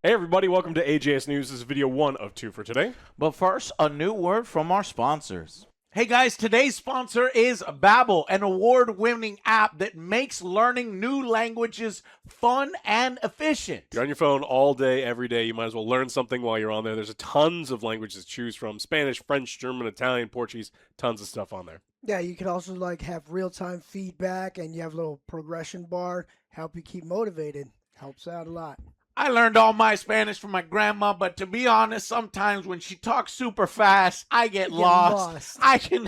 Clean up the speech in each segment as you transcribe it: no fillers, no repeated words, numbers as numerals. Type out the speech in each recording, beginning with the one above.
Hey everybody, welcome to AJS News. This is video 1 of 2 for today. But first, a new word from our sponsors. Hey guys, today's sponsor is Babbel, an award-winning app that makes learning new languages fun and efficient. You're on your phone all day, every day. You might as well learn something while you're on there. There's tons of languages to choose from. Spanish, French, German, Italian, Portuguese, tons of stuff on there. Yeah, you can also have real-time feedback, and you have a little progression bar, help you keep motivated. Helps out a lot. I learned all my Spanish from my grandma, but to be honest, sometimes when she talks super fast, I get lost. I can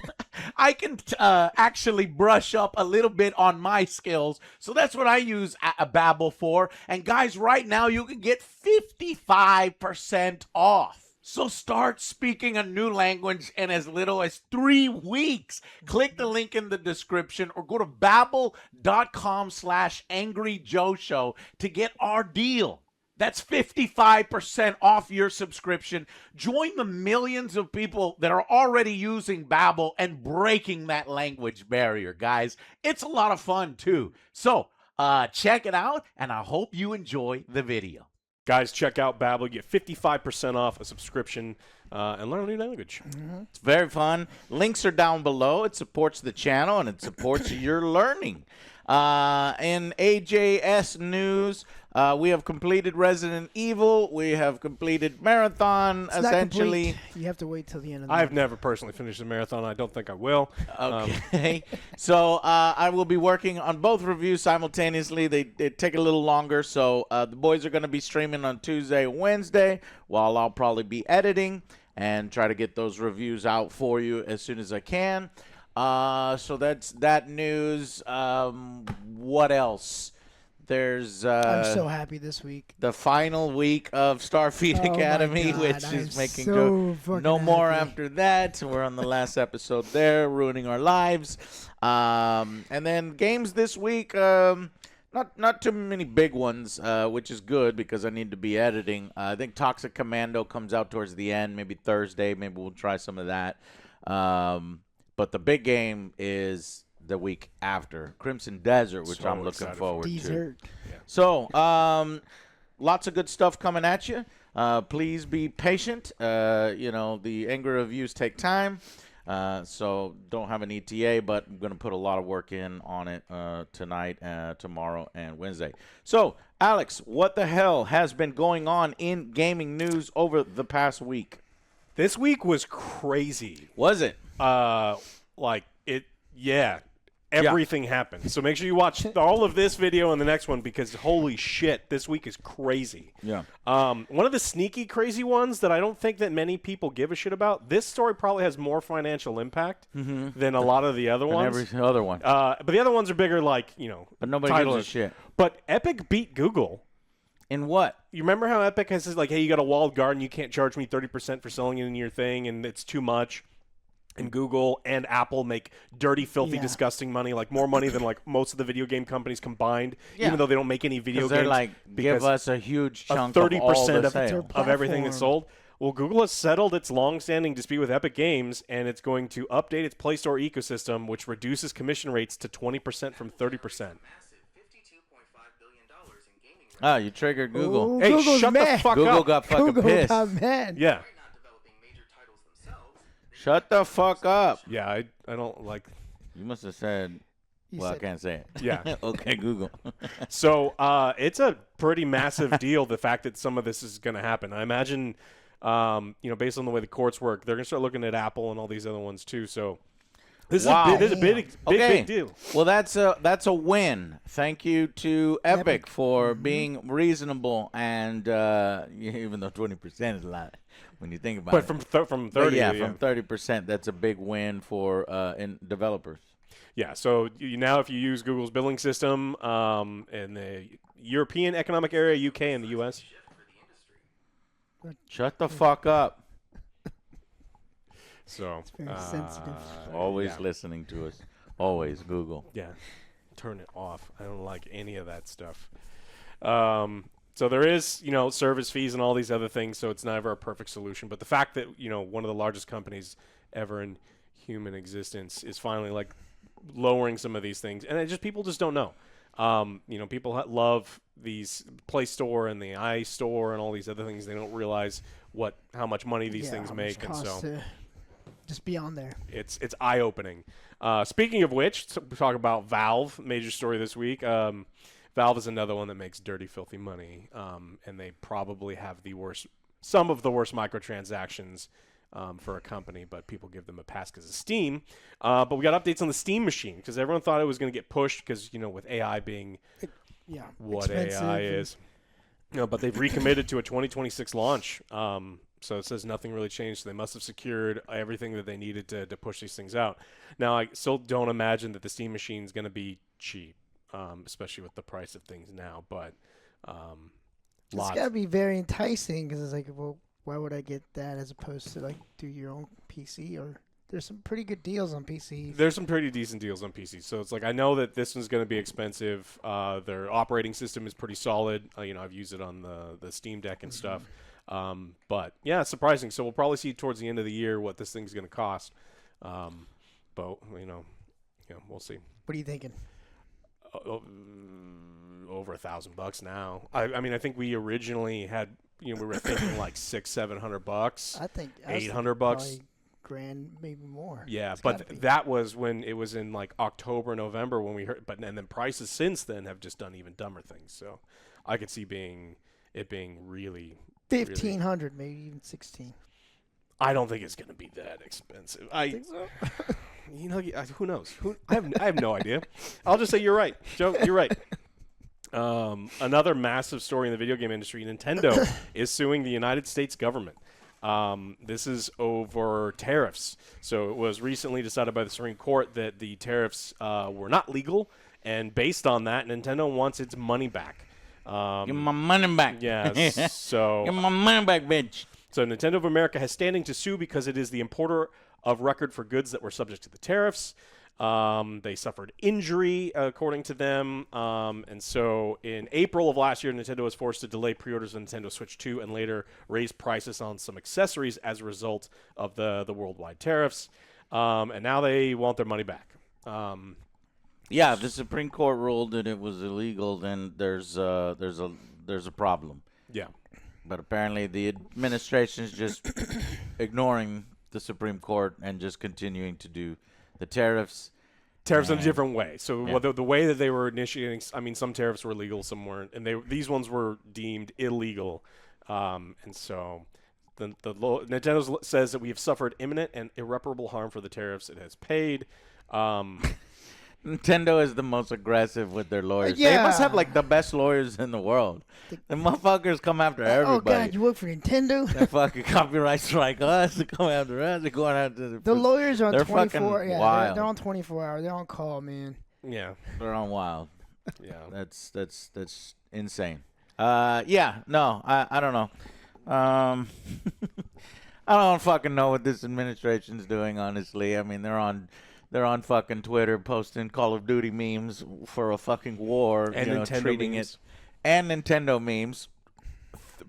actually brush up a little bit on my skills. So that's what I use a Babbel for. And guys, right now you can get 55% off. So start speaking a new language in as little as 3 weeks. Click the link in the description or go to babbel.com/angryjoeshow to get our deal. That's 55% off your subscription. Join the millions of people that are already using Babbel and breaking that language barrier, guys. It's a lot of fun, too. So check it out, and I hope you enjoy the video. Guys, check out Babbel. You get 55% off a subscription and learn a new language. It's very fun. Links are down below. It supports the channel, and it supports your learning. In AJS News, we have completed Resident Evil. We have completed Marathon, It's essentially. not complete. You have to wait till the end of the I've month. never personally finished a marathon. I don't think I will. Okay. So I will be working on both reviews simultaneously. They take a little longer, so the boys are going to be streaming on Tuesday and Wednesday, while I'll probably be editing and try to get those reviews out for you as soon as I can. So that's that news. What else? There's I'm so happy this week. the final week of Starfleet Oh my Academy, God, which I'm is making so fucking no more happy. after that. We're on the last episode there, ruining our lives. And then games this week, not too many big ones, which is good because I need to be editing. I think Toxic Commando comes out towards the end, maybe Thursday. Maybe we'll try some of that. But the big game is the week after, Crimson Desert, which So I'm looking excited forward to. Dessert. So, lots of good stuff coming at you. Please be patient. The angry reviews take time, so don't have an ETA, but I'm going to put a lot of work in on it tonight, tomorrow, and Wednesday. So, Alex, what the hell has been going on in gaming news over the past week? This week was crazy. Was it? Everything happened. So make sure you watch all of this video and the next one because holy shit, this week is crazy. Yeah. One of the sneaky crazy ones that I don't think that many people give a shit about. This story probably has more financial impact than a lot of the other ones. Every other one. But the other ones are bigger, like But nobody gives a shit. But Epic beat Google. In what? You remember how Epic has this, like, hey, you got a walled garden, you can't charge me 30% for selling it in your thing, and it's too much. And Google and Apple make dirty, filthy, disgusting money, like more money than like most of the video game companies combined, even though they don't make any video games. They're like, give us a huge chunk 30% of all the of, sales. of everything that's sold. Well, Google has settled its long-standing dispute with Epic Games, and it's going to update its Play Store ecosystem, which reduces commission rates to 20% from 30%. Oh, you triggered Google. Ooh, Hey, Google's shut mad. the fuck Google up. got fucking Google pissed. got mad. Yeah. Shut the fuck up. Yeah, I don't like... You must have said, You well, I said- can't say it. Yeah. Okay, Google. So it's a pretty massive deal, the fact that some of this is going to happen. I imagine, based on the way the courts work, they're going to start looking at Apple and all these other ones too. So this Wow. is a big deal. Well, that's a win. Thank you to Epic for being reasonable, and even though 20% is a lot when you think about But it. from But 30, yeah, from 30%, that's a big win for in developers. Yeah, so now if you use Google's billing system in the European Economic Area, UK, and the US. Shut the fuck up. So It's very sensitive. Always listening to us. Always Google. Yeah, turn it off. I don't like any of that stuff. So there is, service fees and all these other things, so it's never a perfect solution. But the fact that, one of the largest companies ever in human existence is finally, lowering some of these things. And people just don't know. People love these Play Store and the iStore and all these other things. They don't realize how much money these things make, and so to just be on there. it's eye-opening. Speaking of which, we talk about Valve. Major story this week. Valve is another one that makes dirty, filthy money, and they probably have some of the worst microtransactions for a company, but people give them a pass because of Steam. But we got updates on the Steam machine because everyone thought it was going to get pushed because, with AI being what AI is. But they've recommitted to a 2026 launch. So it says nothing really changed. So they must have secured everything that they needed to push these things out. Now, I still don't imagine that the Steam machine is going to be cheap, especially with the price of things now. But it's got to be very enticing because it's like, well, why would I get that as opposed to do your own PC? Or there's some pretty good deals on PC. There's some pretty decent deals on PC. So it's I know that this one's going to be expensive. Their operating system is pretty solid. I've used it on the Steam Deck and stuff. But yeah, it's surprising. So we'll probably see towards the end of the year what this thing's going to cost. But we'll see. What are you thinking? Over $1,000 now. I think we originally had, we were thinking $600-700. I think $800. Grand, maybe more. Yeah, but that was when it was in October, November when we heard. And then prices since then have just done even dumber things. So I could see it being really 1,500, maybe even 16. I don't think it's going to be that expensive. I think so. Who knows? I have no idea. I'll just say you're right, Joe. You're right. Another massive story in the video game industry: Nintendo is suing the United States government. This is over tariffs. So it was recently decided by the Supreme Court that the tariffs were not legal, and based on that, Nintendo wants its money back. Give my money back. Yeah. So give my money back, bitch. So Nintendo of America has standing to sue because it is the importer of record for goods that were subject to the tariffs. They suffered injury, according to them. And so in April of last year, Nintendo was forced to delay pre-orders of Nintendo Switch 2 and later raise prices on some accessories as a result of the worldwide tariffs. And now they want their money back. Yeah, if the Supreme Court ruled that it was illegal, then there's a problem. Yeah. But apparently the administration is just ignoring the Supreme Court and just continuing to do the tariffs. Tariffs in a different way. So Yeah. the way that they were initiating, some tariffs were legal, some weren't, and these ones were deemed illegal. And so Nintendo says that we have suffered imminent and irreparable harm for the tariffs it has paid. Nintendo is the most aggressive with their lawyers. They Yeah. must have the best lawyers in the world. The motherfuckers come after everybody. Oh God, you work for Nintendo? They fucking copyright strike us. They come after us. They're going after The lawyers are on They're 24. fucking Yeah, wild. they're on 24 hours. They're on call, man. Yeah. They're on wild. Yeah. That's insane. Yeah, no, I don't know. I don't fucking know what this administration's doing, honestly. I mean, they're on fucking Twitter posting Call of Duty memes for a fucking war, And Nintendo treating memes. it, and Nintendo memes,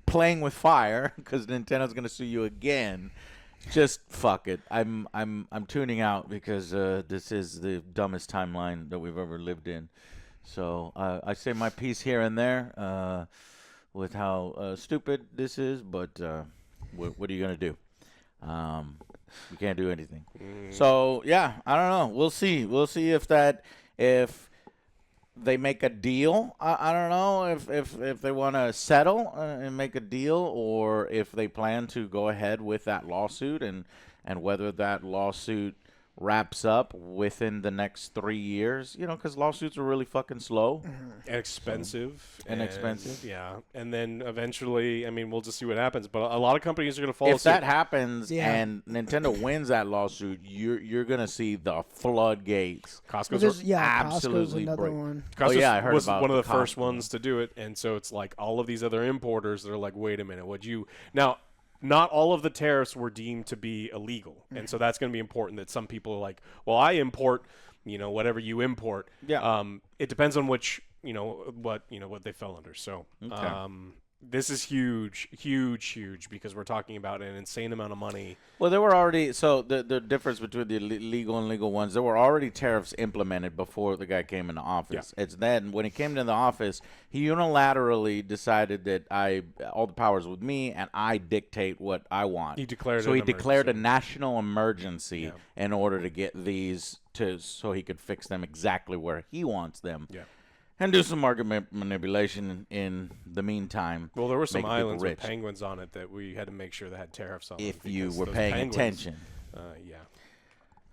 playing with fire because Nintendo's gonna sue you again. Just fuck it. I'm tuning out because this is the dumbest timeline that we've ever lived in. So I say my piece here and there with how stupid this is, but what are you gonna do? We can't do anything. So yeah, I don't know. We'll see. We'll see if they make a deal. I don't know if they want to settle and make a deal, or if they plan to go ahead with that lawsuit and whether that lawsuit wraps up within the next 3 years. Because lawsuits are really fucking slow. And expensive. And expensive. Yeah. And then eventually, we'll just see what happens. But a lot of companies are going to follow If suit. that happens Yeah. and Nintendo wins that lawsuit, you're gonna see the floodgates. Costco's Costco's absolutely another break. one. Costco's yeah, I heard was about one of the the first Costco. ones to do it, and so it's all of these other importers that are like, wait a minute, now? Not all of the tariffs were deemed to be illegal, and so that's going to be important. That some people are like, well, I import, whatever you import. Yeah. It depends on which, what they fell under. So, Okay. this is huge, huge, huge, because we're talking about an insane amount of money. Well, there were already, so the difference between the legal and legal ones, there were already tariffs implemented before the guy came into office. Yeah. It's then when he came into the office, he unilaterally decided that all the power's with me and I dictate what I want. He declared so an he declared a emergency. national emergency in order to get these so he could fix them exactly where he wants them. Yeah. And do some market manipulation in the meantime. Well, there were some make people islands with rich. penguins on it that we had to make sure that had tariffs on them. If you because were those paying penguins- attention. Yeah.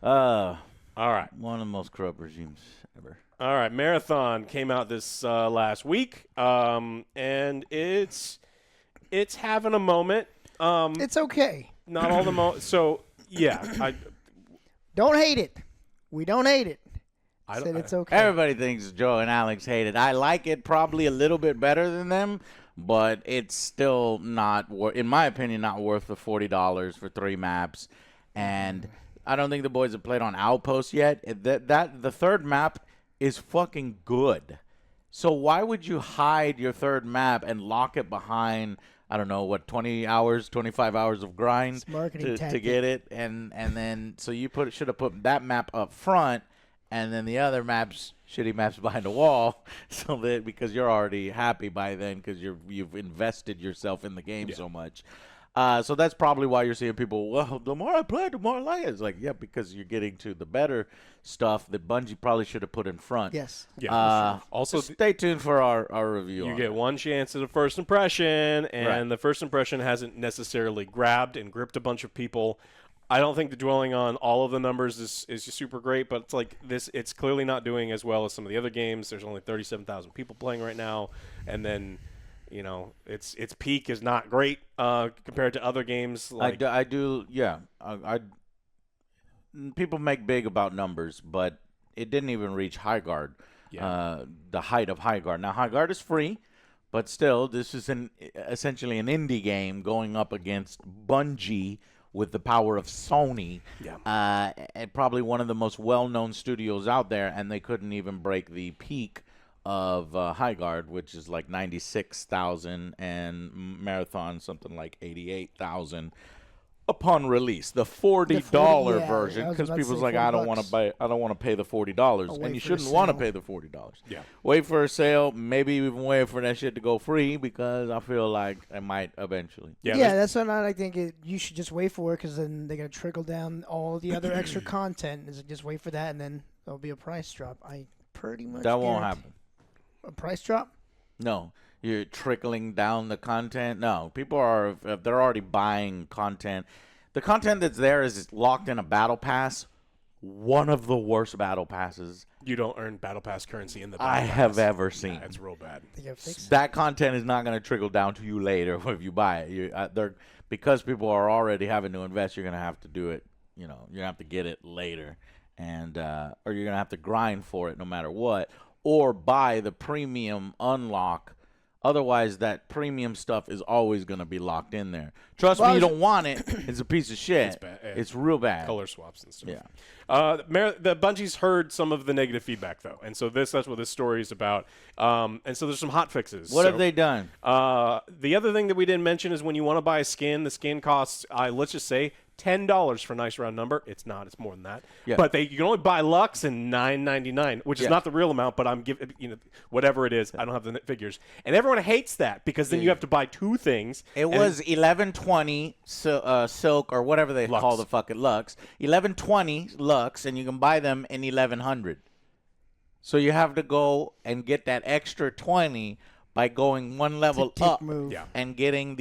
All right. One of the most corrupt regimes ever. All right. Marathon came out this last week, and it's having a moment. It's okay. Not all the So yeah, Don't hate it. We don't hate it. I Said it's okay. Everybody thinks Joe and Alex hate it. I like it probably a little bit better than them, but it's still not, in my opinion, not worth the $40 for 3 maps. And I don't think the boys have played on Outpost yet. The third map is fucking good. So why would you hide your third map and lock it behind, I don't know, 20 hours, 25 hours of grind It's marketing to tactic. get it? And then, so you should have put that map up front. And then the other maps, shitty maps behind the wall, so that because you're already happy by then because you've invested yourself in the game so much. So that's probably why you're seeing people, well, the more I play, the more I like it. It's like, yeah, because you're getting to the better stuff that Bungie probably should have put in front. Yes. Yeah. Sure. Also, stay tuned for our review. You on get it. one chance at a first impression, and Right. the first impression hasn't necessarily grabbed and gripped a bunch of people. I don't think the dwelling on all of the numbers is super great, but it's like this. It's clearly not doing as well as some of the other games. There's only 37,000 people playing right now, and then, its peak is not great compared to other games. Like I do, yeah. People make big about numbers, but it didn't even reach Highguard, the height of Highguard. Now, Highguard is free, but still, this is essentially an indie game going up against Bungie with the power of Sony, and probably one of the most well-known studios out there, and they couldn't even break the peak of Highguard, which is like 96,000, and Marathon something like 88,000 upon release. The $40 yeah, version, I was because about to people's say like, I don't $40. want to pay the $40, wait and you for a shouldn't want to sale. pay the $40. Yeah. Wait for a sale, maybe even wait for that shit to go free, because I feel like it might eventually. yeah, Yeah, that's what I think. You should just wait for it because then they're gonna trickle down all the other extra content. Is just wait for that, and then there'll be a price drop. I pretty much That won't guarantee- happen. A price drop? No, you're trickling down the content. No, people are, if they're already buying content. The content that's there is locked in a battle pass. One of the worst battle passes you don't earn battle pass currency in the battle I pass. have ever seen. Yeah, it's real bad. They gotta fix it. That content is not going to trickle down to you later if you buy it. Because people are already having to invest, you're going to have to do it. You're going to have to get it later, and or you're going to have to grind for it no matter what, or buy the premium unlock. Otherwise, that premium stuff is always going to be locked in there. Trust me, you don't want it. It's a piece of shit. It's bad. It's real bad. Color swaps and stuff. Yeah. The Bungie's heard some of the negative feedback though, and so that's what this story is about. And so there's some hot fixes. What So, have they done? The other thing that we didn't mention is when you want to buy a skin, the skin costs, let's just say, $10 for a nice round number. It's not. It's more than that. Yeah. But you can only buy Lux in $9.99, which is Yeah. not the real amount. But I'm giving whatever it is. I don't have the figures, and everyone hates that because then you have to buy 2 things. It and was 1120 silk or whatever they Lux. call the fucking Lux. 1120 Lux, and you can buy them in 1100. So you have to go and get that extra 20 by going one level dick up move. Yeah. and getting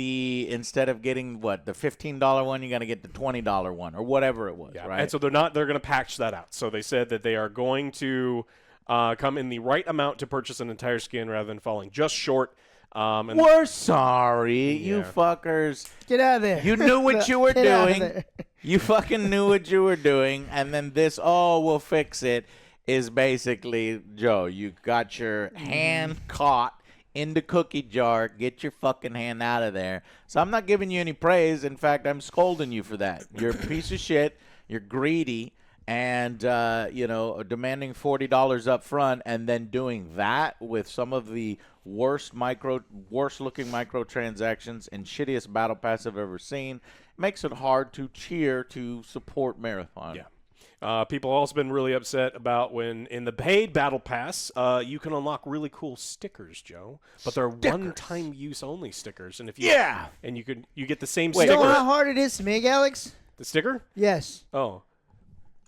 instead of getting the $15 one, you got to get the $20 one or whatever it was, Yeah, right? and so they're going to patch that out. So they said that they are going to come in the right amount to purchase an entire skin rather than falling just short. And We're sorry, you Yeah. fuckers. Get out of there. You knew what you were Get out of doing. there. You fucking knew what you were doing, and then this, we'll fix it, is basically, Joe, you got your hand caught in the cookie jar. Get your fucking hand out of there. So I'm not giving you any praise. In fact, I'm scolding you for that. You're a piece of shit. You're greedy. and demanding $40 up front, and then doing that with some of the worst looking microtransactions and shittiest battle pass I've ever seen, makes it hard to cheer to support Marathon. Yeah. People have also been really upset about when in the paid battle pass, you can unlock really cool stickers, Joe, but they're one-time use only stickers. And if you and you get the same You sticker. know how hard it is to make, Alex? The sticker? Yes. Oh,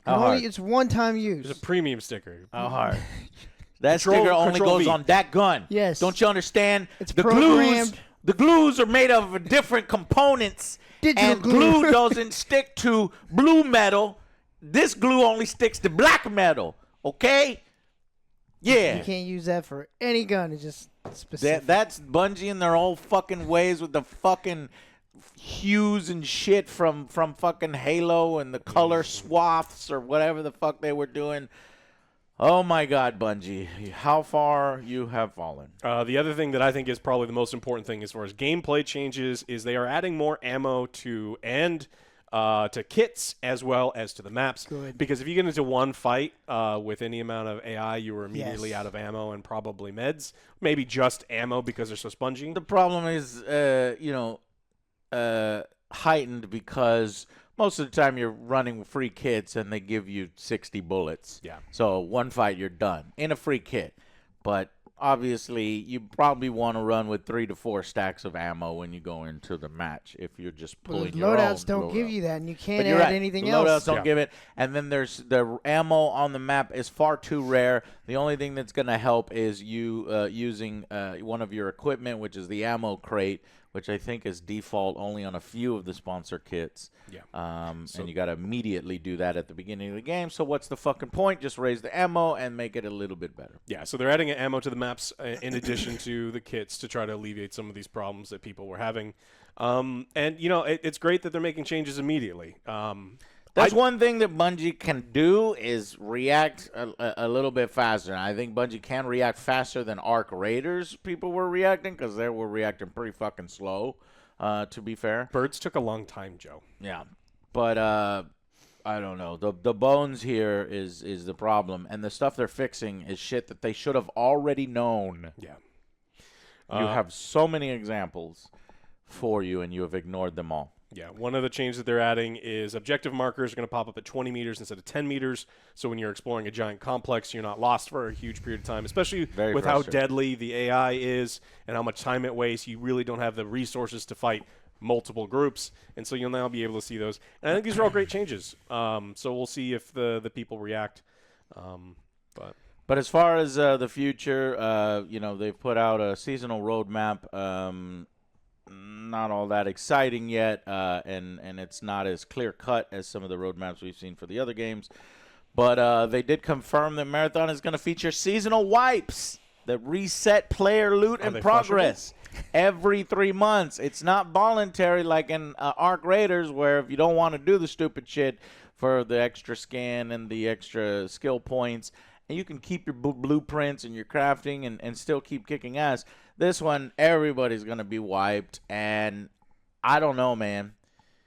It's one-time use. it's a premium sticker. How hard? That Control- sticker only Control goes V. on that gun. Yes. Don't you understand? It's the programmed. The glues are made of different components, Digital and glue. glue doesn't stick to blue metal. This glue only sticks to black metal. Okay? Yeah. You can't use that for any gun. It's just specific. That's Bungie in their old fucking ways with the fucking hues and shit from fucking Halo and the color swaths or whatever the fuck they were doing. Oh my God, Bungie, how far you have fallen. The other thing that I think is probably the most important thing as far as gameplay changes is they are adding more ammo to kits as well as to the maps. Good. Because if you get into one fight with any amount of AI, you are immediately Yes. out of ammo and probably meds. Maybe just ammo because they're so spongy. The problem is, heightened because most of the time you're running with free kits and they give you 60 bullets. Yeah. So one fight, you're done in a free kit. But obviously, you probably want to run with 3 to 4 stacks of ammo when you go into the match if you're just Well, pulling the your loadouts own don't give loadout. you that, and you But can't you're add right. anything the else. Loadouts don't Yeah. give it. And then there's the ammo on the map is far too rare. The only thing that's going to help is you using one of your equipment, which is the ammo crate, which I think is default only on a few of the sponsor kits. Yeah. And you got to immediately do that at the beginning of the game. So what's the fucking point? Just raise the ammo and make it a little bit better. Yeah, so they're adding ammo to the maps in addition to the kits to try to alleviate some of these problems that people were having. And, it's great that they're making changes immediately. That's one thing that Bungie can do is react a little bit faster. And I think Bungie can react faster than Arc Raiders people were reacting because they were reacting pretty fucking slow, to be fair. Birds took a long time, Joe. Yeah. But I don't know. The bones here is the problem. And the stuff they're fixing is shit that they should have already known. Yeah. You have so many examples for you, and you have ignored them all. Yeah, one of the changes that they're adding is objective markers are going to pop up at 20 meters instead of 10 meters. So when you're exploring a giant complex, you're not lost for a huge period of time, especially Very with how frustrating. deadly the AI is and how much time it wastes. You really don't have the resources to fight multiple groups, and so you'll now be able to see those. And I think these are all great changes. So we'll see if the people react. But as far as the future, they've put out a seasonal roadmap. Not all that exciting yet, and it's not as clear-cut as some of the roadmaps we've seen for the other games. But they did confirm that Marathon is going to feature seasonal wipes that reset player loot and they progress every 3 months. It's not voluntary like in Arc Raiders, where if you don't want to do the stupid shit for the extra scan and the extra skill points, and you can keep your blueprints and your crafting and still keep kicking ass. This one, everybody's going to be wiped, and I don't know, man.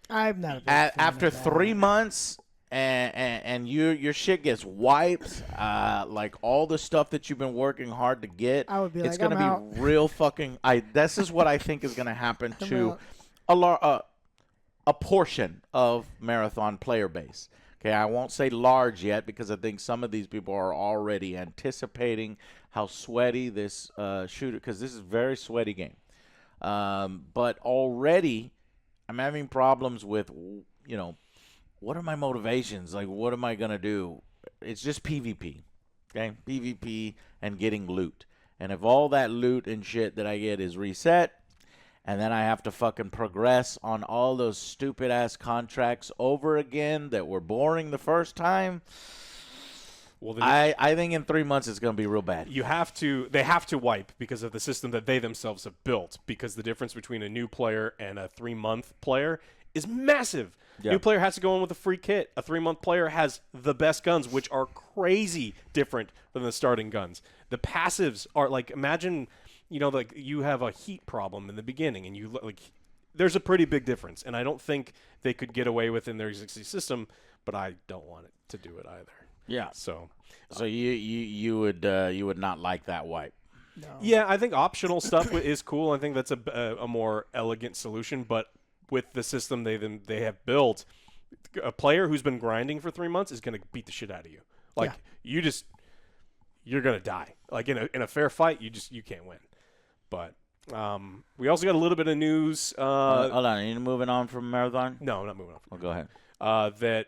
I'm not a big fan After of that. 3 months and your shit gets wiped, like all the stuff that you've been working hard to get, I would be it's like, going I'm to out. be real fucking this is what I think is going to happen I'm to out. a portion of Marathon player base. Okay, I won't say large yet because I think some of these people are already anticipating how sweaty this shooter, because this is a very sweaty game. But already I'm having problems with, what are my motivations? Like, what am I going to do? It's just PvP, okay? PvP and getting loot. And if all that loot and shit that I get is reset, and then I have to fucking progress on all those stupid-ass contracts over again that were boring the first time, Well, then I think in 3 months it's going to be real bad. they have to wipe because of the system that they themselves have built, because the difference between a new player and a 3-month player is massive. Yeah. New player has to go in with a free kit. A 3-month player has the best guns, which are crazy different than the starting guns. The passives are like, imagine, like you have a heat problem in the beginning, and there's a pretty big difference, and I don't think they could get away with in their existing system but I don't want it to do it either. Yeah. So you would not like that wipe. No. yeah, I think optional stuff is cool. I think that's a more elegant solution. But with the system they have built, a player who's been grinding for 3 months is going to beat the shit out of you. Like you're going to die. Like in a fair fight, you can't win. But we also got a little bit of news. Hold on, are you moving on from Marathon? No, I'm not moving on. Well, go ahead. That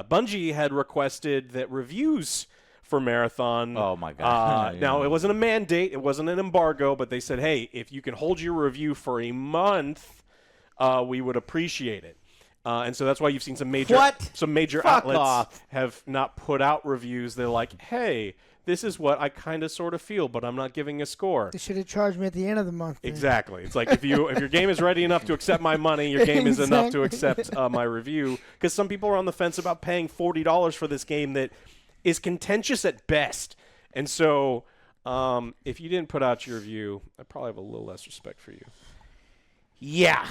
Bungie had requested that reviews for Marathon. Oh my God! Now it wasn't a mandate, it wasn't an embargo, but they said, hey, if you can hold your review for a month, we would appreciate it. And so that's why you've seen some major Fuck outlets off. have not put out reviews. They're like, hey, this is what I kind of sort of feel, but I'm not giving a score. They should have charged me at the end of the month. Then. Exactly. It's like if your game is ready enough to accept my money, your game is enough to accept my review. Because some people are on the fence about paying $40 for this game that is contentious at best. And so if you didn't put out your review, I probably have a little less respect for you. Yeah.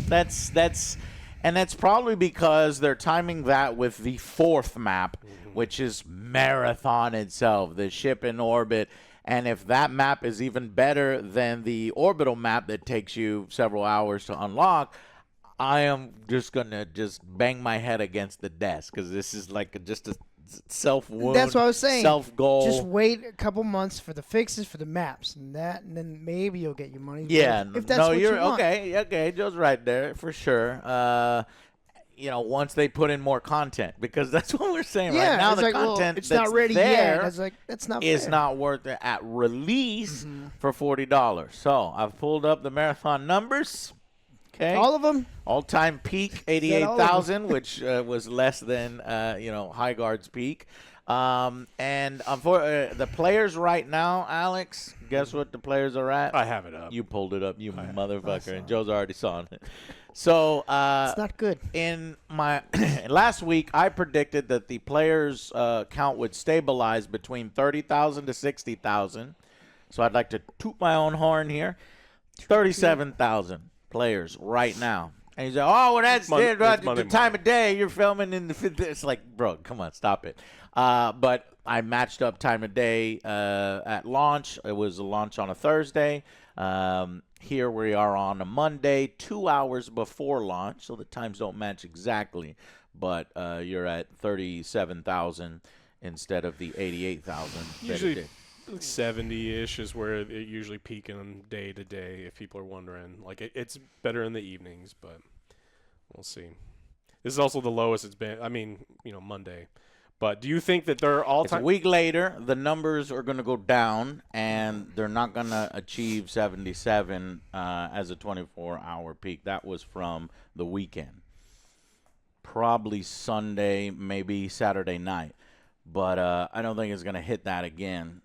That's probably because they're timing that with the fourth map, which is Marathon itself, the ship in orbit. And if that map is even better than the orbital map that takes you several hours to unlock, I am just going to bang my head against the desk because this is like just a self-wound, That's what I was saying. Self-goal. Just wait a couple months for the fixes for the maps and then maybe you'll get your money. Yeah, if that's what you're you want. okay. Joe's right there for sure. Once they put in more content, because that's what we're saying right now. It's The like, content it's that's not ready there yet. It's like that's not is fair. not worth it at release for $40. So I've pulled up the Marathon numbers. Okay, All of them. all-time peak 88,000, which was less than Highguard's peak. And for the players right now, Alex, guess what the players are at? I have it up. You pulled it up, you motherfucker, and Joe's already saw it. So It's not good. in my last week, I predicted that the players' count would stabilize between 30,000 to 60,000. So I'd like to toot my own horn here. 37,000 players right now. And he's like, oh, well, that's the time of day you're filming in the. It's like, bro, come on, stop it. But I matched up time of day at launch. It was a launch on a Thursday. Here we are on a Monday, 2 hours before launch, so the times don't match exactly. But you're at 37,000 instead of the 88,000. Usually 70-ish is where it usually peaking day to day, if people are wondering. Like, it's better in the evenings, but we'll see. This is also the lowest it's been. I mean, Monday. But do you think that they're all It's a week later, the numbers are going to go down, and they're not going to achieve 77 as a 24-hour peak. That was from the weekend. Probably Sunday, maybe Saturday night. But I don't think it's going to hit that again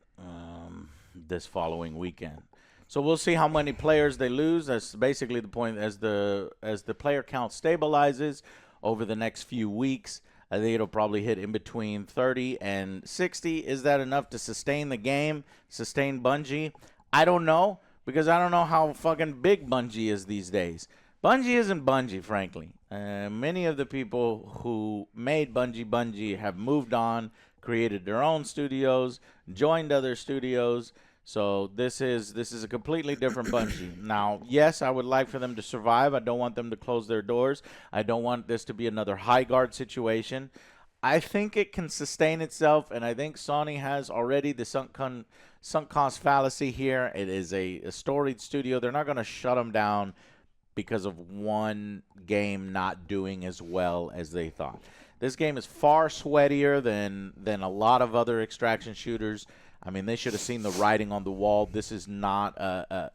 this following weekend. So we'll see how many players they lose. That's basically the point. As the player count stabilizes over the next few weeks, I think it'll probably hit in between 30 and 60. Is that enough to sustain the game, sustain Bungie? I don't know, because I don't know how fucking big Bungie is these days. Bungie isn't Bungie, frankly. Many of the people who made Bungie have moved on, created their own studios, joined other studios. So this is a completely different Bungie. Now, yes, I would like for them to survive. I don't want them to close their doors. I don't want this to be another Highguard situation. I think it can sustain itself, and I think Sony has already the sunk cost fallacy here. It is a storied studio. They're not going to shut them down because of one game not doing as well as they thought. This game is far sweatier than a lot of other extraction shooters. I mean, they should have seen the writing on the wall. This is not a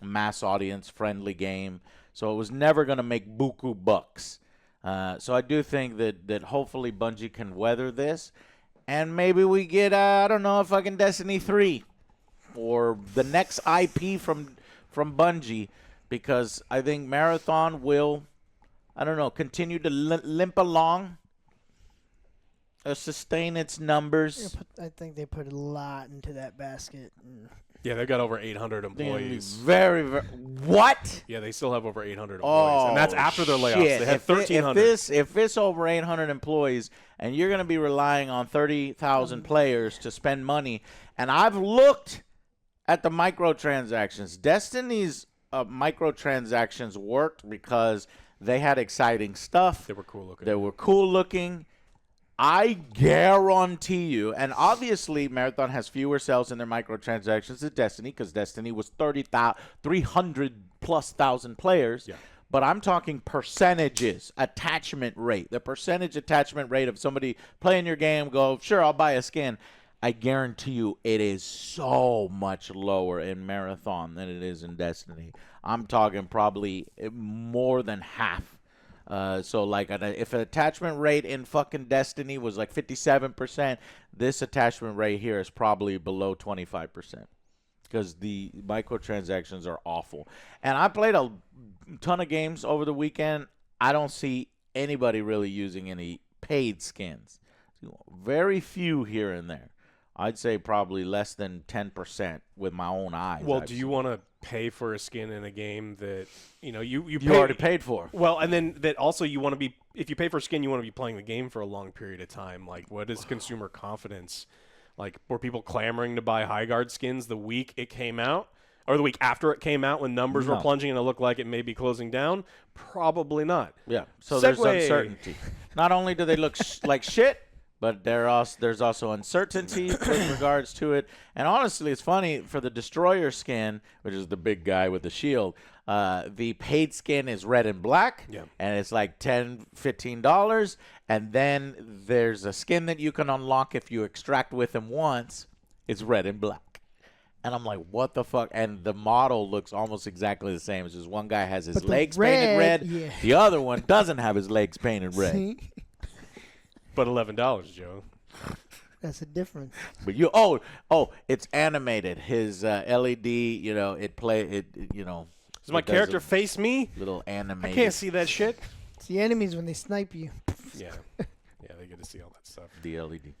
mass audience friendly game, so it was never going to make buku bucks. So I do think that hopefully Bungie can weather this, and maybe we get I don't know, fucking Destiny 3 or the next IP from Bungie, because I think Marathon will, I don't know, continue to limp along. Sustain its numbers. I think they put a lot into that basket. Yeah, they've got over 800 employees. Very, very. What? Yeah, they still have over 800 employees, and that's after their layoffs. Shit. They had 1,300. If it's over 800 employees, and you're going to be relying on 30,000 players to spend money, and I've looked at the microtransactions. Destiny's microtransactions worked because they had exciting stuff. They were cool looking. They were cool looking. I guarantee you, and obviously Marathon has fewer sales in their microtransactions than Destiny, because Destiny was 300+ thousand players. Yeah. But I'm talking percentages, attachment rate. The percentage attachment rate of somebody playing your game, go, sure, I'll buy a skin. I guarantee you it is so much lower in Marathon than it is in Destiny. I'm talking probably more than half. So, like, if an attachment rate in fucking Destiny was like 57%, this attachment rate here is probably below 25%. Because the microtransactions are awful. And I played a ton of games over the weekend. I don't see anybody really using any paid skins. Very few here and there. I'd say probably less than 10% with my own eyes. Well, do you want to pay for a skin in a game that you already paid for? Well, and then that also you want to be, if you pay for a skin, you want to be playing the game for a long period of time. Like, what is consumer confidence? Like, were people clamoring to buy Highguard skins the week it came out, or the week after it came out when numbers were plunging and it looked like it may be closing down? Probably not. Yeah. So there's uncertainty. Not only do they look like shit, but there's also uncertainty with regards to it. And honestly, it's funny, for the Destroyer skin, which is the big guy with the shield, the paid skin is red and black, and it's like $10, $15. And then there's a skin that you can unlock if you extract with him once. It's red and black. And I'm like, what the fuck? And the model looks almost exactly the same. It's just one guy has his legs painted red. Yeah. The other one doesn't have his legs painted red. See? But $11, Joe. That's a difference. But it's animated. His LED, it Does my character face me? Little animated. I can't see that shit. It's the enemies when they snipe you. Yeah, they get to see all that stuff. The LED.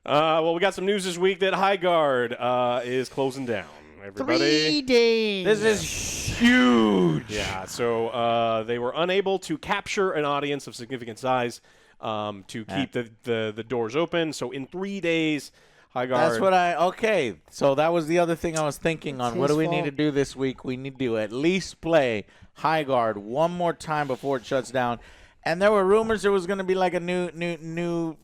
Well, we got some news this week that Highguard is closing down. Everybody. 3 days. This is huge. Yeah, so they were unable to capture an audience of significant size to keep the doors open. So in 3 days, Highguard. Okay. So that was the other thing I was thinking on. What do we need to do this week? We need to at least play Highguard one more time before it shuts down. And there were rumors there was going to be like a new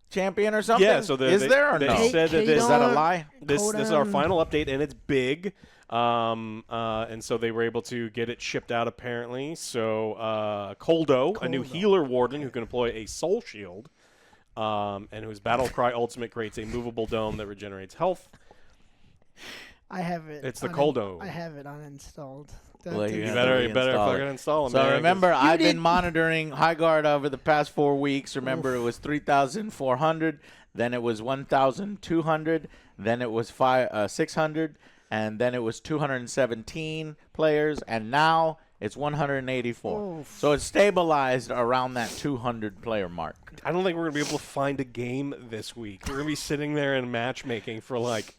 champion or something. Yeah, so is there or they no? said that is that a lie? This is our final update, and it's big. And so they were able to get it shipped out apparently. So Koldo, a new healer warden who can deploy a soul shield, and whose battle cry ultimate creates a movable dome that regenerates health. I have it. It's the Koldo. I have it uninstalled. Well, you better fucking install them. So remember, I've been monitoring Highguard over the past 4 weeks. Remember, it was 3,400, then it was 1,200, then it was 600, and then it was 217 players, and now it's 184. Oof. So it's stabilized around that 200 player mark. I don't think we're gonna be able to find a game this week. We're gonna be sitting there in matchmaking for like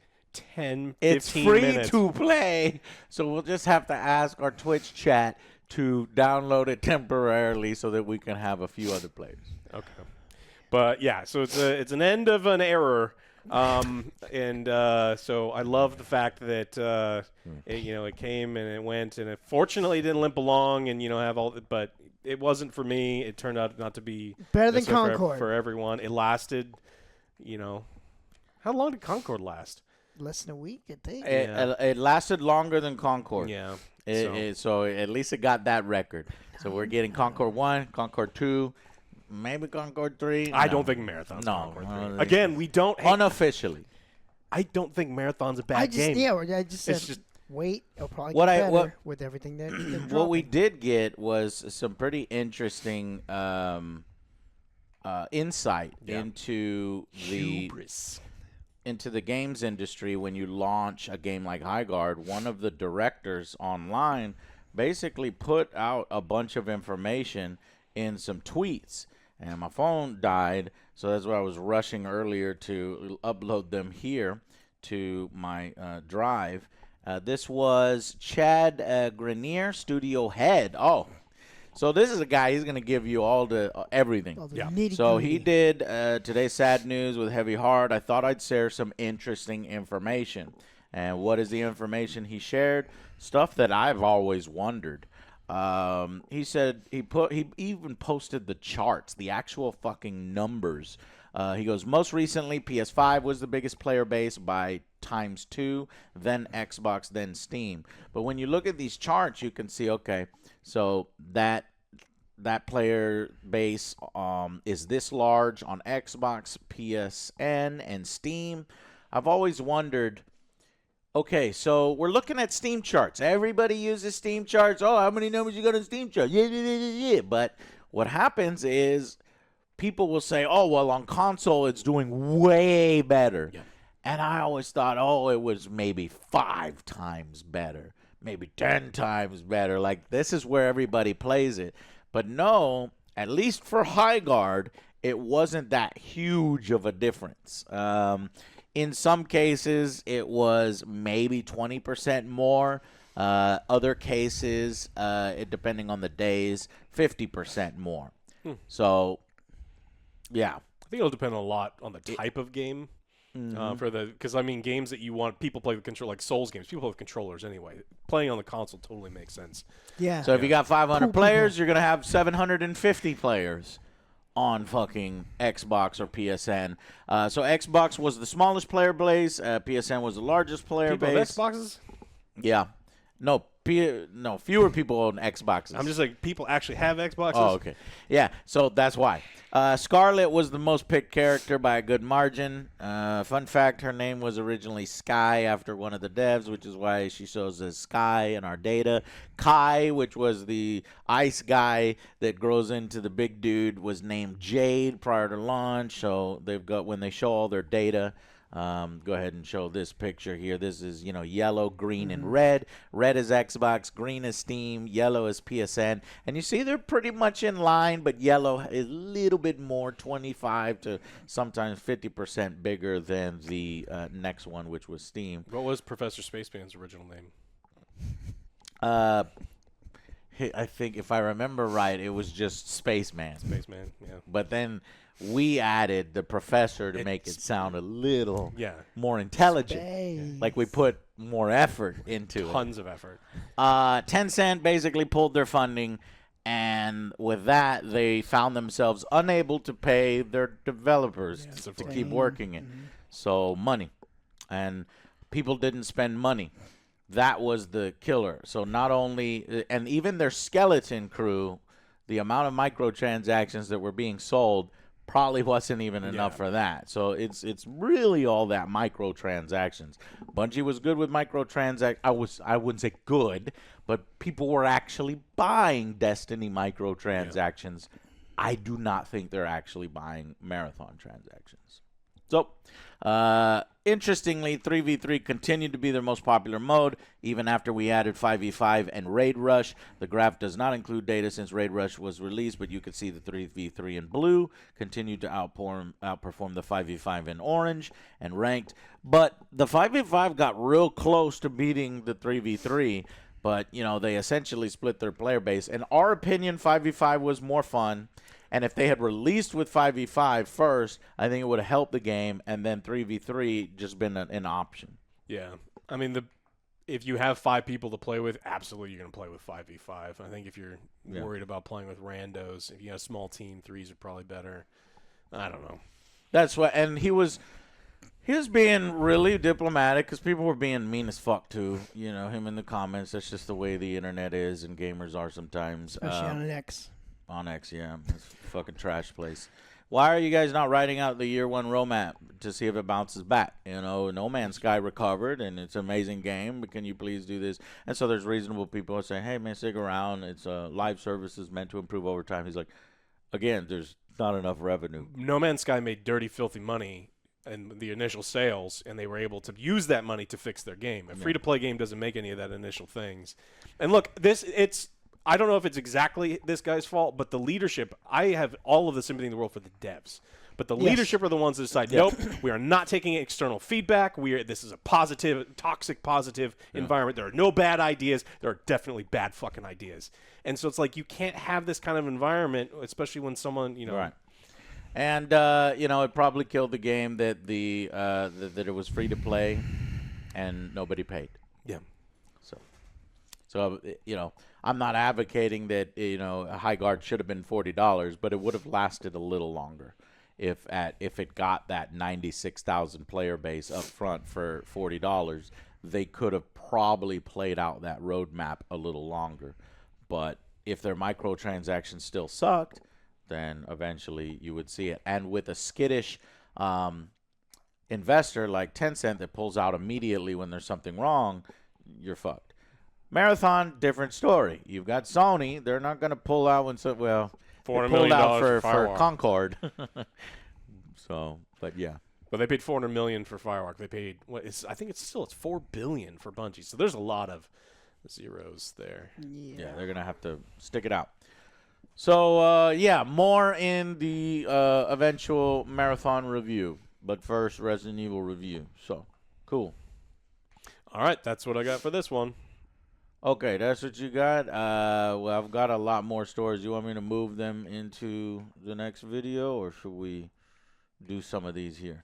10, 15 It's free minutes. to play, so we'll just have to ask our Twitch chat to download it temporarily so that we can have a few other players. Okay, but yeah, so it's an end of an era, so I love the fact that it came and it went, and it fortunately didn't limp along and have all, but it wasn't for me. It turned out not to be better than Concord for everyone. It lasted, how long did Concord last? Less than a week, I think. It lasted longer than Concord. Yeah. So at least it got that record. So we're getting Concord 1, Concord 2, maybe Concord 3. I don't think Marathon's No. Concord 3. Again, we don't unofficially. I don't think Marathon's a bad game. Yeah, I just said It's just wait. It'll probably get better with everything that what we did get was some pretty interesting insight into the games industry. When you launch a game like Highguard, one of the directors online basically put out a bunch of information in some tweets, and my phone died, so that's why I was rushing earlier to upload them here to my drive. This was Chad Grenier, studio head. Oh, so this is a guy. He's going to give you all the everything. All the Yeah. nitty-gritty. So he did today's sad news with Heavy Heart. I thought I'd share some interesting information. And what is the information he shared? Stuff that I've always wondered. He said he even posted the charts, the actual fucking numbers. He goes, most recently, PS5 was the biggest player base by ×2, then Xbox, then Steam. But when you look at these charts, you can see, okay, so that player base is this large on Xbox, PSN, and Steam. I've always wondered, okay, so we're looking at Steam charts. Everybody uses Steam charts. Oh, how many numbers you got on Steam charts? Yeah. But what happens is people will say, oh, well, on console it's doing way better. Yeah. And I always thought, oh, it was maybe 5 times better, maybe 10 times better. Like, this is where everybody plays it. But no, at least for Highguard, it wasn't that huge of a difference. In some cases, it was maybe 20% more. Other cases, depending on the days, 50% more. So, yeah. I think it'll depend a lot on the type of game. Because I mean, games that you want people play with control, like Souls games, people play with controllers anyway. Playing on the console totally makes sense. Yeah. So if you got 500 players, you're gonna have 750 players on fucking Xbox or PSN. So Xbox was the smallest player base. PSN was the largest player People base. have Xboxes? Yeah. No, fewer people own Xboxes. I'm just like, people actually have Xboxes? Oh, okay. Yeah, so that's why. Scarlet was the most picked character by a good margin. Fun fact, her name was originally Sky after one of the devs, which is why she shows as Sky in our data. Kai, which was the ice guy that grows into the big dude, was named Jade prior to launch. So they've got, when they show all their data, go ahead and show this picture here. This is, yellow, green, and red. Red is Xbox, green is Steam, yellow is PSN. And you see they're pretty much in line, but yellow is a little bit more, 25 to sometimes 50% bigger than the next one, which was Steam. What was Professor Spaceman's original name? I think if I remember right, it was just Spaceman. Spaceman, yeah. But then we added the professor to make it sound a little more intelligent. Space. Like we put more effort into Tons of effort. Tencent basically pulled their funding, and with that, they found themselves unable to pay their developers to keep working it. So money. And people didn't spend money. That was the killer. So not only, and even their skeleton crew, the amount of microtransactions that were being sold probably wasn't even enough for that. So it's really all that microtransactions. Bungie was good with microtransactions. I wouldn't say good, but people were actually buying Destiny microtransactions. I do not think they're actually buying marathon transactions. So, interestingly, 3v3 continued to be their most popular mode, even after we added 5v5 and Raid Rush. The graph does not include data since Raid Rush was released, but you can see the 3v3 in blue continued to outperform the 5v5 in orange and ranked. But the 5v5 got real close to beating the 3v3, but, they essentially split their player base. In our opinion, 5v5 was more fun. And if they had released with 5v5 first, I think it would have helped the game, and then 3v3 just been an option. Yeah. I mean, if you have 5 people to play with, absolutely you're going to play with 5v5. I think if you're worried about playing with randos, if you have a small team, 3s are probably better. I don't know. That's what, and he was being really diplomatic because people were being mean as fuck to, him in the comments. That's just the way the internet is and gamers are sometimes. Especially on an X. On X, yeah. It's a fucking trash place. Why are you guys not writing out the year 1 roadmap to see if it bounces back? No Man's Sky recovered, and it's an amazing game, but can you please do this? And so there's reasonable people who are saying, hey, man, stick around. It's live services meant to improve over time. He's like, again, there's not enough revenue. No Man's Sky made dirty, filthy money in the initial sales, and they were able to use that money to fix their game. A free-to-play game doesn't make any of that initial things. And look, I don't know if it's exactly this guy's fault, but the leadership, I have all of the sympathy in the world for the devs. But the leadership are the ones that decide, nope, we are not taking external feedback. This is a positive, toxic positive environment. There are no bad ideas. There are definitely bad fucking ideas. And so it's like you can't have this kind of environment, especially when someone, Right. And, it probably killed the game that that it was free to play and nobody paid. Yeah. So I'm not advocating that, a Highguard should have been $40, but it would have lasted a little longer if it got that 96,000 player base up front for $40. They could have probably played out that roadmap a little longer. But if their microtransactions still sucked, then eventually you would see it. And with a skittish investor like Tencent that pulls out immediately when there's something wrong, you're fucked. Marathon, different story. You've got Sony. They're not going to pull out when $400 pulled million out for Firewalk. Concord. But yeah. But they paid $400 million for Firewalk. They paid I think it's $4 billion for Bungie. So there's a lot of zeros there. Yeah, they're gonna have to stick it out. So more in the eventual Marathon review. But first, Resident Evil review. So cool. All right, that's what I got for this one. Okay, that's what you got. Well, I've got a lot more stories. You want me to move them into the next video, or should we do some of these here?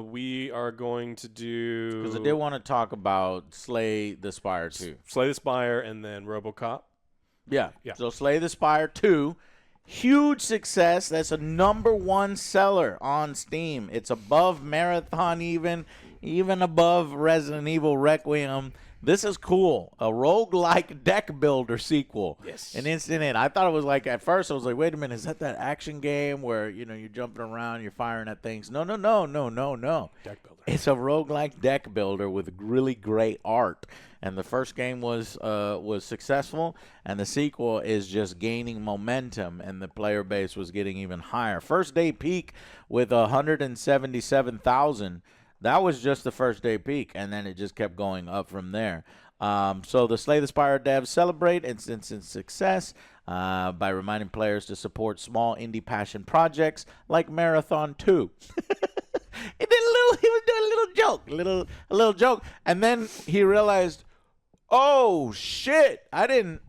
We are going to do... Because I did want to talk about Slay the Spire 2. Slay the Spire and then Robocop. Yeah. So Slay the Spire 2, huge success. That's a #1 seller on Steam. It's above Marathon even above Resident Evil Requiem. This is cool. A roguelike deck builder sequel. Yes. An instant hit. I thought it was like, at first I was like, wait a minute, is that action game where, you're jumping around, you're firing at things? No. Deck builder. It's a roguelike deck builder with really great art. And the first game was successful, and the sequel is just gaining momentum, and the player base was getting even higher. First day peak with 177,000. That was just the first day peak, and then it just kept going up from there. So the Slay the Spire devs celebrate its instant success by reminding players to support small indie passion projects like Marathon 2. He was doing a little joke, and then he realized, oh shit, I didn't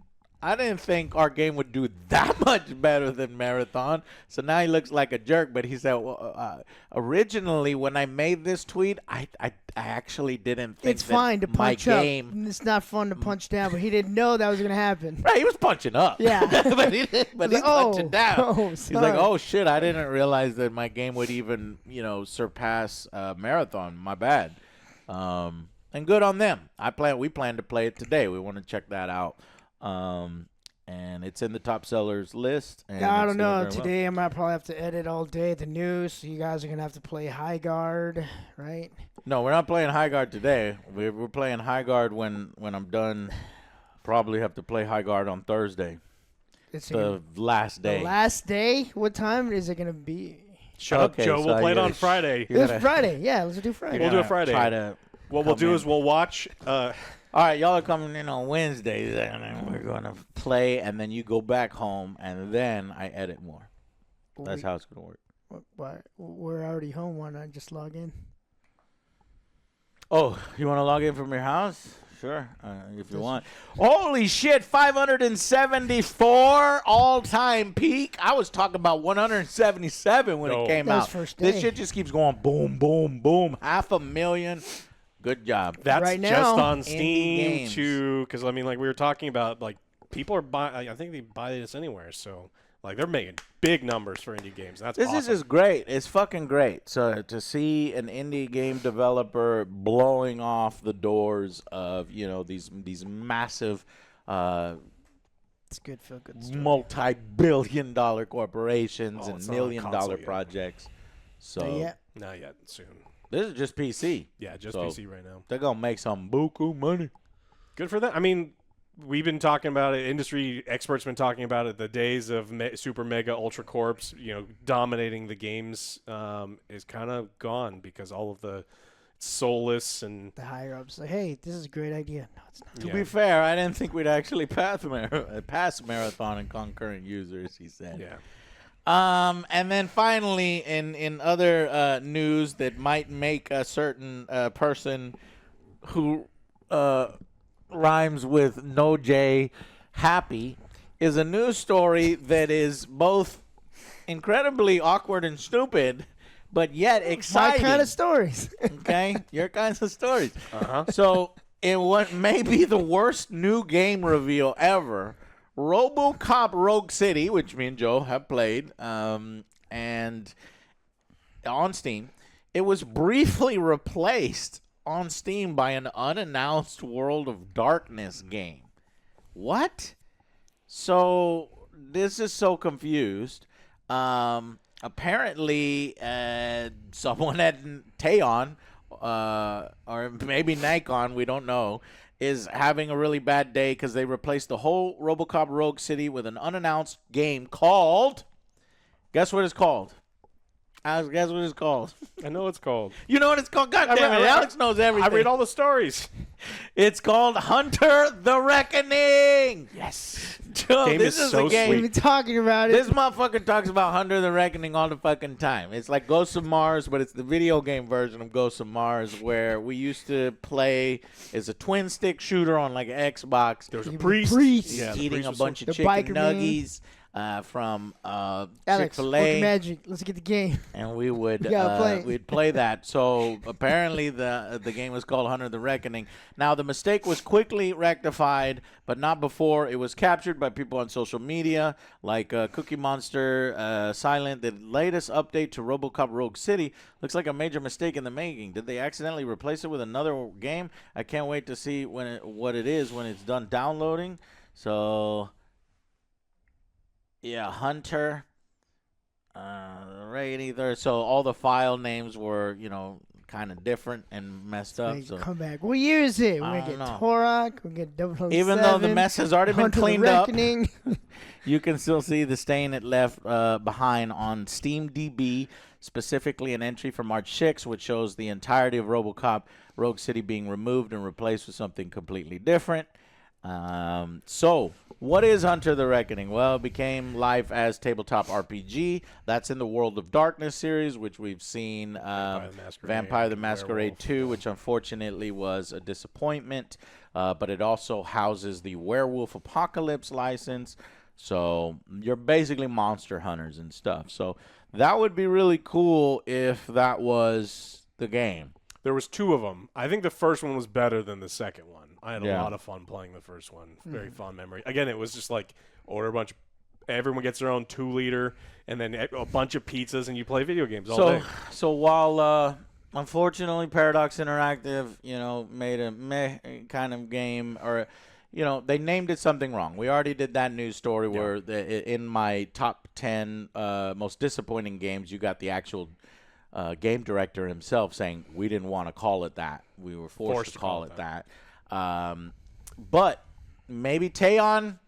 think our game would do that much better than Marathon. So now he looks like a jerk. But he said, well, originally when I made this tweet, I actually didn't think it's fine to punch my up. game. It's not fun to punch down, but he didn't know that was going to happen. Right, he was punching up. Yeah. but he's punching down. Oh, he's like, oh shit, I didn't realize that my game would even, surpass Marathon. My bad. And good on them. We plan to play it today. We want to check that out. And it's in the top sellers list. And I don't know. Well. Today I might probably have to edit all day at the news, so you guys are going to have to play Highguard, right? No, we're not playing Highguard today. We're playing Highguard when I'm done. Probably have to play Highguard on Thursday. It's the last day. The last day? What time is it going to be? Shut up, Joe. We'll play it on Friday. It's Friday. Yeah, let's do Friday. We'll do it Friday. What we'll do is we'll watch... all right, y'all are coming in on Wednesdays, and then we're going to play, and then you go back home, and then I edit more. That's how it's going to work. We're already home. Why not just log in? Oh, you want to log in from your house? Sure, if you want. Holy shit, 574 all-time peak. I was talking about 177 when it came out. First day. This shit just keeps going boom, boom, boom. 500,000. Good job. That's right just now, on Steam too, because we were talking about people are buying. I think they buy this anywhere, so they're making big numbers for indie games. This is just great. It's fucking great. So to see an indie game developer blowing off the doors of these massive, it's good, feel good story. multi-billion-dollar corporations and million-dollar projects. So not yet. Soon. This is just PC. Yeah, just PC right now. They're going to make some buku money. Good for them. I mean, we've been talking about it. Industry experts been talking about it. The days of super mega ultra corps, dominating the games is kind of gone because all of the, soulless and The higher ups like, hey, this is a great idea. No, it's not. To be fair, I didn't think we'd actually pass marathon and concurrent users, he said. yeah. And then finally, in other news that might make a certain person who rhymes with no J happy, is a news story that is both incredibly awkward and stupid, but yet exciting. My kind of stories. Okay, your kinds of stories. Uh-huh. So, in what may be the worst new game reveal ever, Robocop Rogue City, which me and Joe have played, and on Steam, it was briefly replaced on Steam by an unannounced World of Darkness game. What? So, this is so confused. Apparently, someone at Teon, or maybe Nikon, we don't know, is having a really bad day because they replaced the whole Robocop Rogue City with an unannounced game called... Guess what it's called? Alex, guess what it's called? I know it's called. You know what it's called? God damn it, Alex knows everything. I read all the stories. It's called Hunter the Reckoning. Yes. Joe, Game this is is so a game. We've been talking about it. This motherfucker talks about Hunter the Reckoning all the fucking time. It's like Ghosts of Mars, but it's the video game version of Ghosts of Mars, where we used to play as a twin stick shooter on like Xbox. There was a Even priest. priests. Yeah, the Eating priest a was bunch The of chicken biker man. nuggies from Alex, Chick-fil-A. Book Magic. Let's get the game. And we would You gotta play it. we'd play that. So apparently the game was called Hunter the Reckoning. Now the mistake was quickly rectified, but not before it was captured by people on social media like Cookie Monster, Silent. The latest update to RoboCop Rogue City looks like a major mistake in the making. Did they accidentally replace it with another game? I can't wait to see what it is when it's done downloading. So yeah, Hunter. Right either. So all the file names were, kind of different and messed up. Make So come back. What year is it? We're I going to don't get know. Torok. We're going to get 007. even though the mess has already been Hunter the cleaned up, Reckoning. you can still see the stain it left behind on SteamDB, specifically an entry from March 6, which shows the entirety of RoboCop Rogue City being removed and replaced with something completely different. So, what is Hunter the Reckoning? Well, it became live as tabletop RPG. That's in the World of Darkness series, which we've seen Vampire the Masquerade 2, which unfortunately was a disappointment. But it also houses the Werewolf Apocalypse license. So, you're basically monster hunters and stuff. So, that would be really cool if that was the game. There was two of them. I think the first one was better than the second one. I had a Yeah. lot of fun playing the first one. Very fond memory. Again, it was just like order a bunch. Everyone gets their own 2-liter, and then a bunch of pizzas, and you play video games all day. So while unfortunately Paradox Interactive, made a meh kind of game, or they named it something wrong. We already did that news story where in my top 10 most disappointing games, you got the actual game director himself saying we didn't want to call it that. We were forced to call it that. But maybe Teon,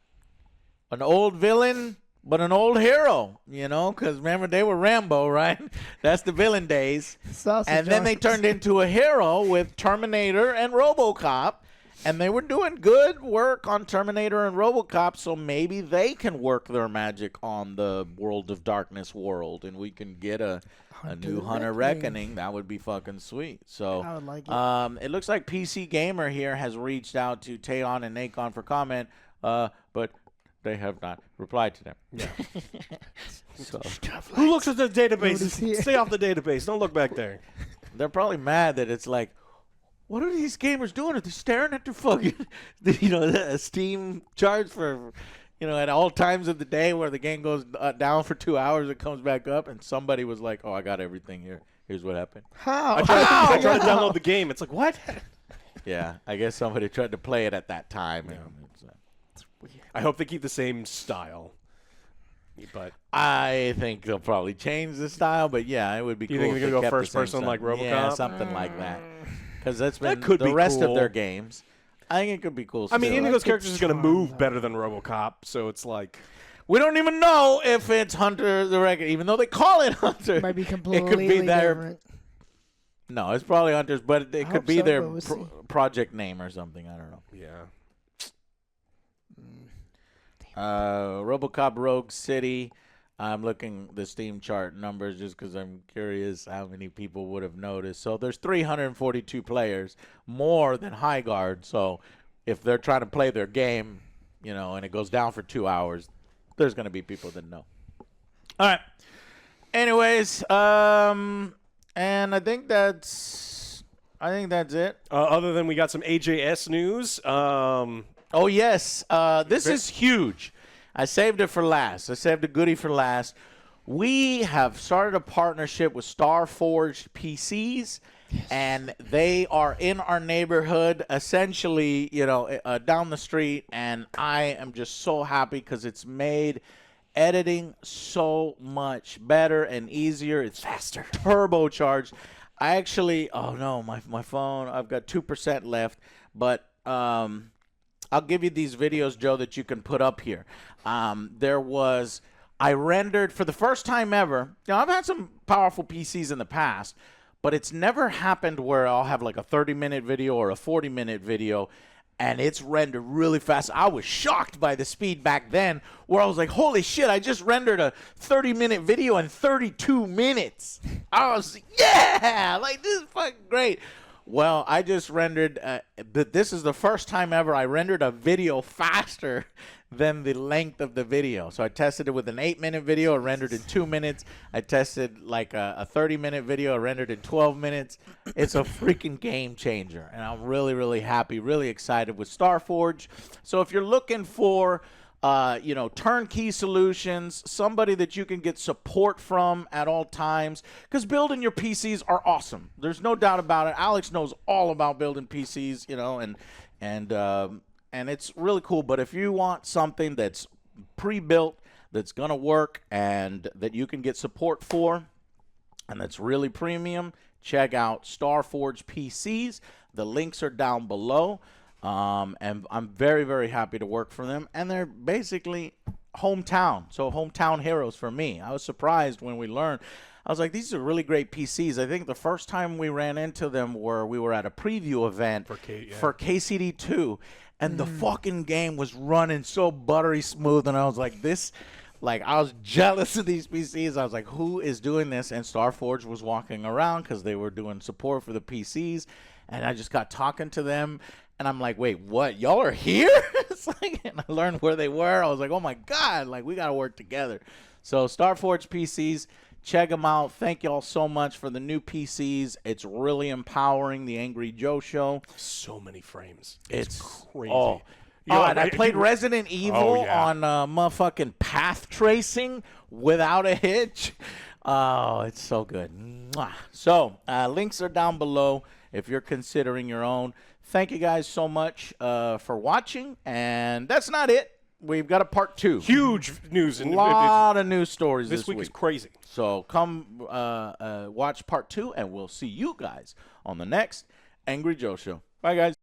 an old villain, but an old hero, because remember they were Rambo, right? That's the villain days. Sausage And then they Johnson. turned into a hero with Terminator and RoboCop. And they were doing good work on Terminator and RoboCop, so maybe they can work their magic on the World of Darkness world, and we can get a new Hunter Reckoning. That would be fucking sweet. So I would like it. it looks like PC Gamer here has reached out to Teon and Nacon for comment, but they have not replied to them. Yeah. So Who looks at the database? Notice here. Stay off the database. Don't look back there. they're probably mad that it's like, what are these gamers doing? Are they staring at their fucking, the Steam charts for, at all times of the day where the game goes down for 2 hours, it comes back up, and somebody was like, oh, I got everything here. Here's what happened. How? I tried to download the game. It's like, what? Yeah, I guess somebody tried to play it at that time. And I hope they keep the same style. But I think they'll probably change the style, but yeah, it would be You cool. think if they're they gonna go kept the first same person style. like RoboCop? Yeah, something like that. Because that's been could the be rest of their cool. games. I think it could be cool. I mean, still. any of those characters is going to charm, move though. better than RoboCop, so it's like We don't even know if it's Hunter the Reckoning, even though they call it Hunter. Might be it completely could be their different. No, it's probably Hunters, but it could hope be so, their but we'll see. project name or something. I don't know. Yeah. Robocop Rogue City. I'm looking the Steam chart numbers just because I'm curious how many people would have noticed. So there's 342 players, more than Highguard. So if they're trying to play their game, you know, and it goes down for 2 hours, there's going to be people that know. All right. Anyways, and I think that's it. Other than we got some AJS news. Oh, yes. This is huge. I saved it for last. I saved a goodie for last. We have started a partnership with Starforge PCs, and they are in our neighborhood, essentially, you know, down the street, and I am just so happy because it's made editing so much better and easier. It's faster, turbocharged. I actually, oh no, my phone, I've got 2% left, but I'll give you these videos, Joe, that you can put up here. I rendered for the first time ever. You know, I've had some powerful PCs in the past, but it's never happened where I'll have like a 30-minute video or a 40-minute video, and it's rendered really fast. I was shocked by the speed back then, where I was like, holy shit, I just rendered a 30-minute video in 32 minutes. I was, yeah, like, this is fucking great. Well, I just rendered, this is the first time ever I rendered a video faster than the length of the video. So I tested it with an 8-minute video, I rendered in 2 minutes. I tested like a 30-minute video, I rendered in 12 minutes. It's a freaking game changer, and I'm really, really happy, really excited with Starforge. So if you're looking for you know, turnkey solutions, somebody that you can get support from at all times, because building your PCs are awesome. There's no doubt about it. Alex knows all about building PCs, you know, and it's really cool. But if you want something that's pre-built, that's going to work, and that you can get support for, and that's really premium, check out Starforge PCs. The links are down below. And I'm very, very happy to work for them. And they're basically hometown. So hometown heroes for me. I was surprised when we learned. I was like, these are really great PCs. I think the first time we ran into them we were at a preview event for KCD2. And the fucking game was running so buttery smooth. And I was like, I was jealous of these PCs. I was like, who is doing this? And Starforge was walking around because they were doing support for the PCs. And I just got talking to them. And I'm like, wait, what? Y'all are here? It's like, and I learned where they were. I was like, oh, my God. Like, we got to work together. So Starforge PCs, check them out. Thank y'all so much for the new PCs. It's really empowering the Angry Joe Show. So many frames. It's crazy. Oh, You know, and I played Resident Evil on motherfucking path tracing without a hitch. Oh, it's so good. Mwah. So links are down below if you're considering your own. Thank you guys so much for watching. And that's not it. We've got a part 2. Huge news. A lot of news stories this week is crazy. So come watch part 2, and we'll see you guys on the next Angry Joe Show. Bye, guys.